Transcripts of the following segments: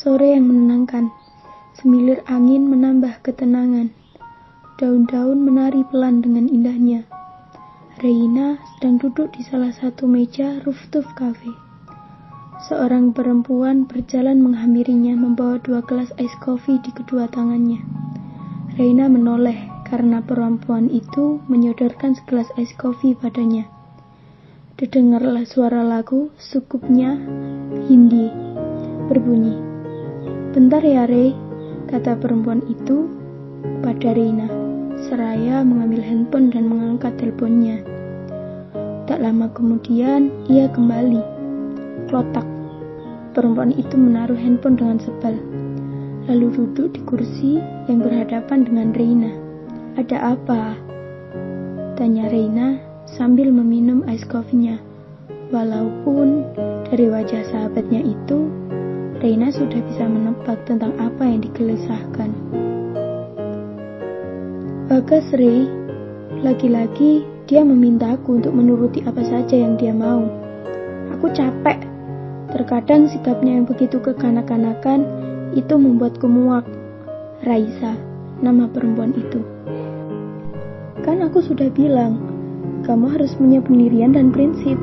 Sore yang menenangkan, semilir angin menambah ketenangan. Daun-daun menari pelan dengan indahnya. Reina sedang duduk di salah satu meja rooftop cafe. Seorang perempuan berjalan menghampirinya membawa 2 gelas ice coffee di kedua tangannya. Reina menoleh karena perempuan itu menyodorkan segelas ice coffee padanya. Didengarlah suara lagu sukupnya Hindi berbunyi. "Bentar ya, Rey," kata perempuan itu pada Reina, seraya mengambil handphone dan mengangkat teleponnya. Tak lama kemudian, ia kembali. Klotak. Perempuan itu menaruh handphone dengan sebal, lalu duduk di kursi yang berhadapan dengan Reina. "Ada apa?" tanya Reina sambil meminum ice coffee-nya. Walaupun dari wajah sahabatnya itu, Reina sudah bisa menebak tentang apa yang digelisahkan. "Bagas, Rey. Lagi-lagi dia memintaku untuk menuruti apa saja yang dia mau. Aku capek. Terkadang sikapnya yang begitu kekanak-kanakan itu membuatku muak." Raisa, nama perempuan itu. "Kan aku sudah bilang, kamu harus punya pendirian dan prinsip."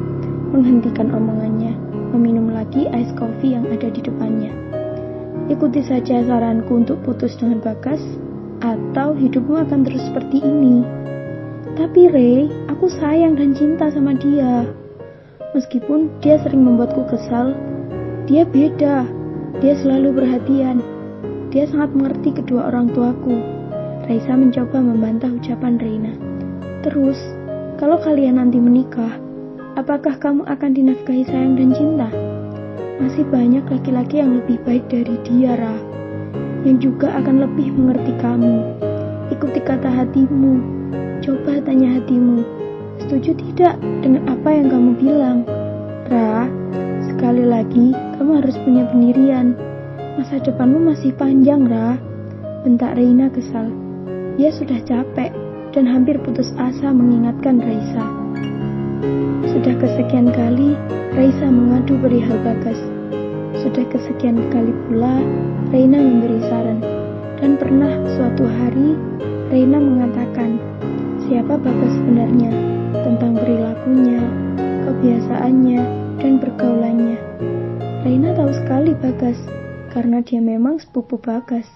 Menghentikan omongannya, meminum lagi ice coffee yang ada di depannya. "Ikuti saja saranku untuk putus dengan Bagas, atau hidupmu akan terus seperti ini." "Tapi Rey, aku sayang dan cinta sama dia. Meskipun dia sering membuatku kesal, dia beda. Dia selalu perhatian. Dia sangat mengerti kedua orang tuaku." Raisa mencoba membantah ucapan Reina. "Terus, kalau kalian nanti menikah, apakah kamu akan dinafkahi sayang dan cinta? Masih banyak laki-laki yang lebih baik dari dia, Ra, yang juga akan lebih mengerti kamu. Ikuti kata hatimu. Coba tanya hatimu, setuju tidak dengan apa yang kamu bilang? Ra, sekali lagi, kamu harus punya pendirian. Masa depanmu masih panjang, Ra." Bentak Reina kesal. Ia sudah capek dan hampir putus asa mengingatkan Raisa. Sudah kesekian kali Raisa mengadu perihal Bagas. Sudah kesekian kali pula Reina memberi saran. Dan pernah suatu hari Reina mengatakan siapa Bagas sebenarnya, tentang perilakunya, kebiasaannya, dan pergaulannya. Reina tahu sekali Bagas karena dia memang sepupu Bagas.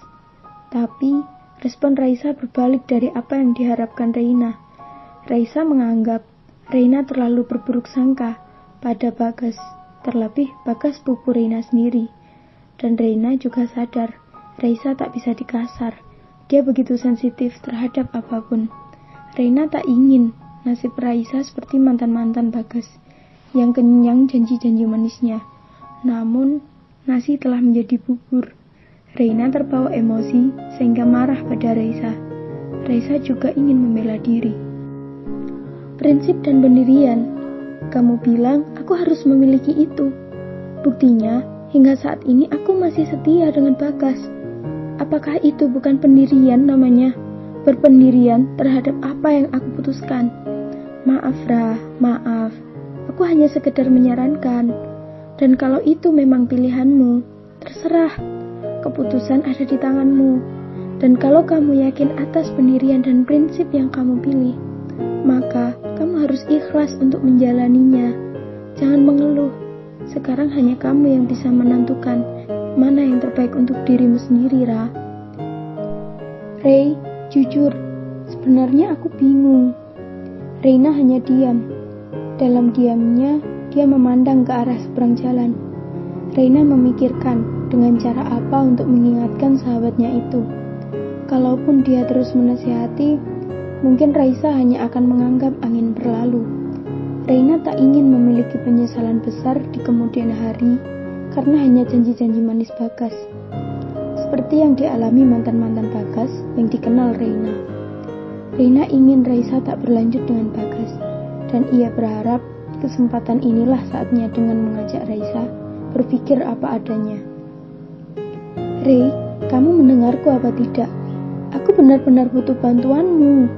Tapi respon Raisa berbalik dari apa yang diharapkan Reina. Raisa menganggap Reina terlalu berburuk sangka pada Bagas, terlebih Bagas sepupu Reina sendiri. Dan Reina juga sadar Raisa tak bisa dikasar. Dia begitu sensitif terhadap apapun. Reina tak ingin nasib Raisa seperti mantan-mantan Bagas yang kenyang janji-janji manisnya. Namun nasi telah menjadi bubur. Reina terbawa emosi sehingga marah pada Raisa. Raisa juga ingin membela diri. "Prinsip dan pendirian. Kamu bilang aku harus memiliki itu. Buktinya, hingga saat ini aku masih setia dengan Bagas. Apakah itu bukan pendirian namanya? Berpendirian terhadap apa yang aku putuskan." "Maaf, Ra, maaf. Aku hanya sekedar menyarankan. Dan kalau itu memang pilihanmu, terserah. Keputusan ada di tanganmu. Dan kalau kamu yakin atas pendirian dan prinsip yang kamu pilih, maka kamu harus ikhlas untuk menjalaninya. Jangan mengeluh. Sekarang hanya kamu yang bisa menentukan mana yang terbaik untuk dirimu sendiri, Ra." "Rey, jujur, sebenarnya aku bingung. Reina hanya diam. Dalam diamnya, dia memandang ke arah seberang jalan. Reina memikirkan dengan cara apa untuk mengingatkan sahabatnya itu. Kalaupun dia terus menasihati, mungkin Raisa hanya akan menganggap angin berlalu. Reina tak ingin memiliki penyesalan besar di kemudian hari karena hanya janji-janji manis Bagas. Seperti yang dialami mantan-mantan Bagas yang dikenal Reina. Reina ingin Raisa tak berlanjut dengan Bagas, dan ia berharap kesempatan inilah saatnya dengan mengajak Raisa berpikir apa adanya. Rey, kamu mendengarku apa tidak? Aku benar-benar butuh bantuanmu.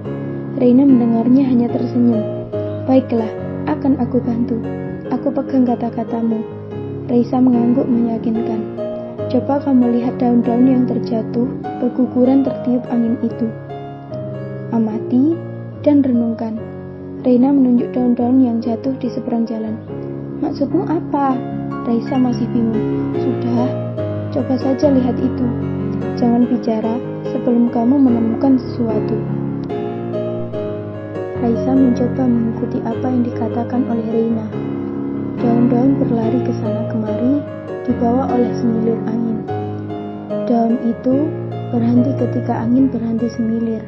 Reina mendengarnya hanya tersenyum. Baiklah, akan aku bantu. Aku pegang kata-katamu. Raisa mengangguk meyakinkan. Coba kamu lihat daun-daun yang terjatuh, berguguran tertiup angin itu. Amati dan renungkan. Reina menunjuk daun-daun yang jatuh di seberang jalan. Maksudmu apa? Raisa masih bingung. Sudah, coba saja lihat itu. Jangan bicara sebelum kamu menemukan sesuatu. Raisa mencoba mengikuti apa yang dikatakan oleh Reina. Daun-daun berlari ke sana kemari, dibawa oleh semilir angin. Daun itu berhenti ketika angin berhenti semilir.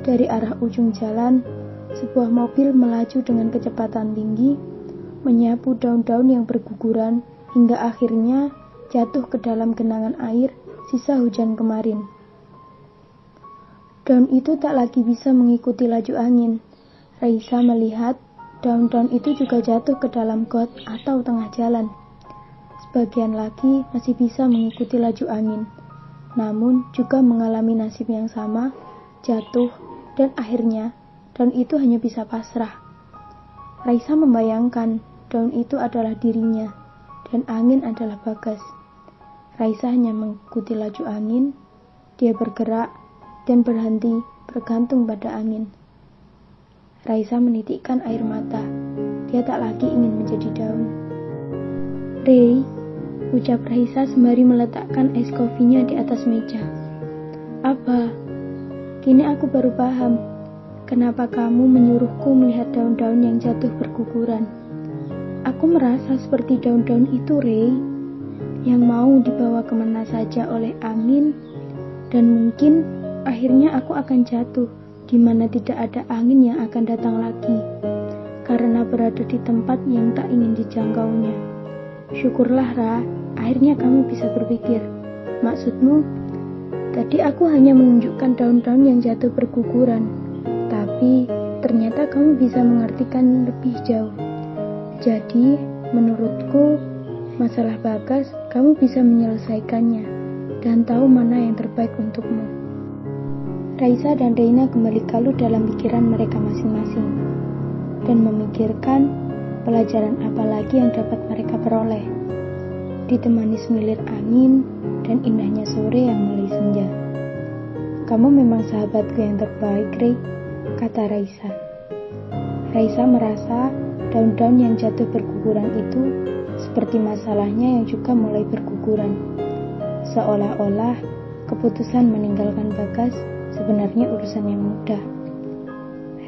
Dari arah ujung jalan, sebuah mobil melaju dengan kecepatan tinggi, menyapu daun-daun yang berguguran hingga akhirnya jatuh ke dalam genangan air sisa hujan kemarin. Daun itu tak lagi bisa mengikuti laju angin. Raisa melihat daun-daun itu juga jatuh ke dalam got atau tengah jalan. Sebagian lagi masih bisa mengikuti laju angin, namun juga mengalami nasib yang sama, jatuh, dan akhirnya daun itu hanya bisa pasrah. Raisa membayangkan daun itu adalah dirinya, dan angin adalah Bagas. Raisa hanya mengikuti laju angin, dia bergerak dan berhenti bergantung pada angin. Raisa menitikkan air mata, dia tak lagi ingin menjadi daun. Rey, ucap Raisa sembari meletakkan es kopinya di atas meja. Apa? Kini aku baru paham, kenapa kamu menyuruhku melihat daun-daun yang jatuh berguguran. Aku merasa seperti daun-daun itu, Rey, yang mau dibawa kemana saja oleh angin, dan mungkin akhirnya aku akan jatuh di mana tidak ada angin yang akan datang lagi, karena berada di tempat yang tak ingin dijangkaunya. Syukurlah, Ra, akhirnya kamu bisa berpikir. Maksudmu? Tadi aku hanya menunjukkan daun-daun yang jatuh berguguran, tapi ternyata kamu bisa mengartikan lebih jauh. Jadi, menurutku, masalah Bagas kamu bisa menyelesaikannya dan tahu mana yang terbaik untukmu. Raisa dan Reina kembali kalut dalam pikiran mereka masing-masing dan memikirkan pelajaran apa lagi yang dapat mereka peroleh. Ditemani semilir angin dan indahnya sore yang mulai senja. Kamu memang sahabatku yang terbaik, Rey, kata Raisa. Raisa merasa daun-daun yang jatuh berguguran itu seperti masalahnya yang juga mulai berguguran. Seolah-olah keputusan meninggalkan Bagas sebenarnya urusan yang mudah.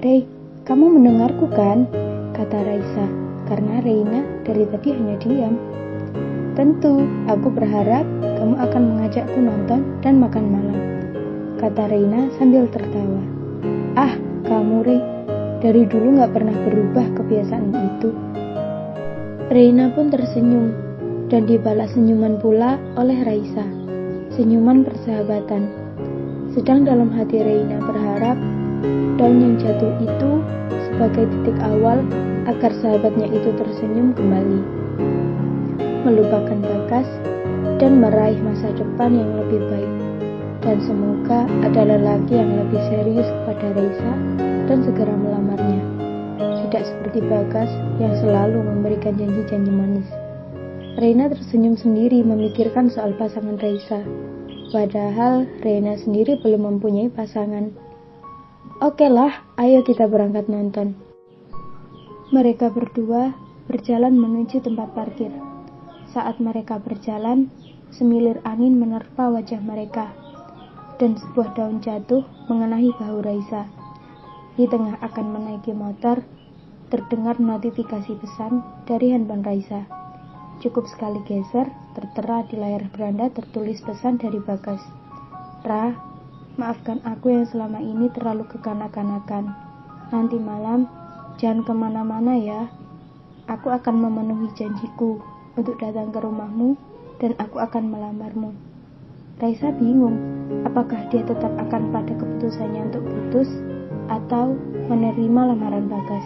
Rey, kamu mendengarku kan? Kata Raisa, karena Reina dari tadi hanya diam. Tentu, aku berharap kamu akan mengajakku nonton dan makan malam, kata Reina sambil tertawa. Ah, kamu Rey, dari dulu gak pernah berubah kebiasaan itu. Reina pun tersenyum, dan dibalas senyuman pula oleh Raisa, senyuman persahabatan. Sedang dalam hati Reina berharap daun yang jatuh itu sebagai titik awal agar sahabatnya itu tersenyum kembali, melupakan Bagas dan meraih masa depan yang lebih baik. Dan semoga ada lelaki yang lebih serius kepada Raisa dan segera melamarnya, tidak seperti Bagas yang selalu memberikan janji-janji manis. Reina tersenyum sendiri memikirkan soal pasangan Raisa, padahal Reina sendiri belum mempunyai pasangan. Oke lah, ayo kita berangkat nonton. Mereka berdua berjalan menuju tempat parkir. Saat mereka berjalan, semilir angin menerpa wajah mereka, dan sebuah daun jatuh mengenai bahu Raisa. Di tengah akan menaiki motor, terdengar notifikasi pesan dari handphone Raisa. Cukup sekali geser, tertera di layar beranda tertulis pesan dari Bagas. Ra, maafkan aku yang selama ini terlalu kekanak-kanakan. Nanti malam, jangan kemana-mana ya. Aku akan memenuhi janjiku untuk datang ke rumahmu dan aku akan melamarmu. Raisa bingung, apakah dia tetap akan pada keputusannya untuk putus atau menerima lamaran Bagas.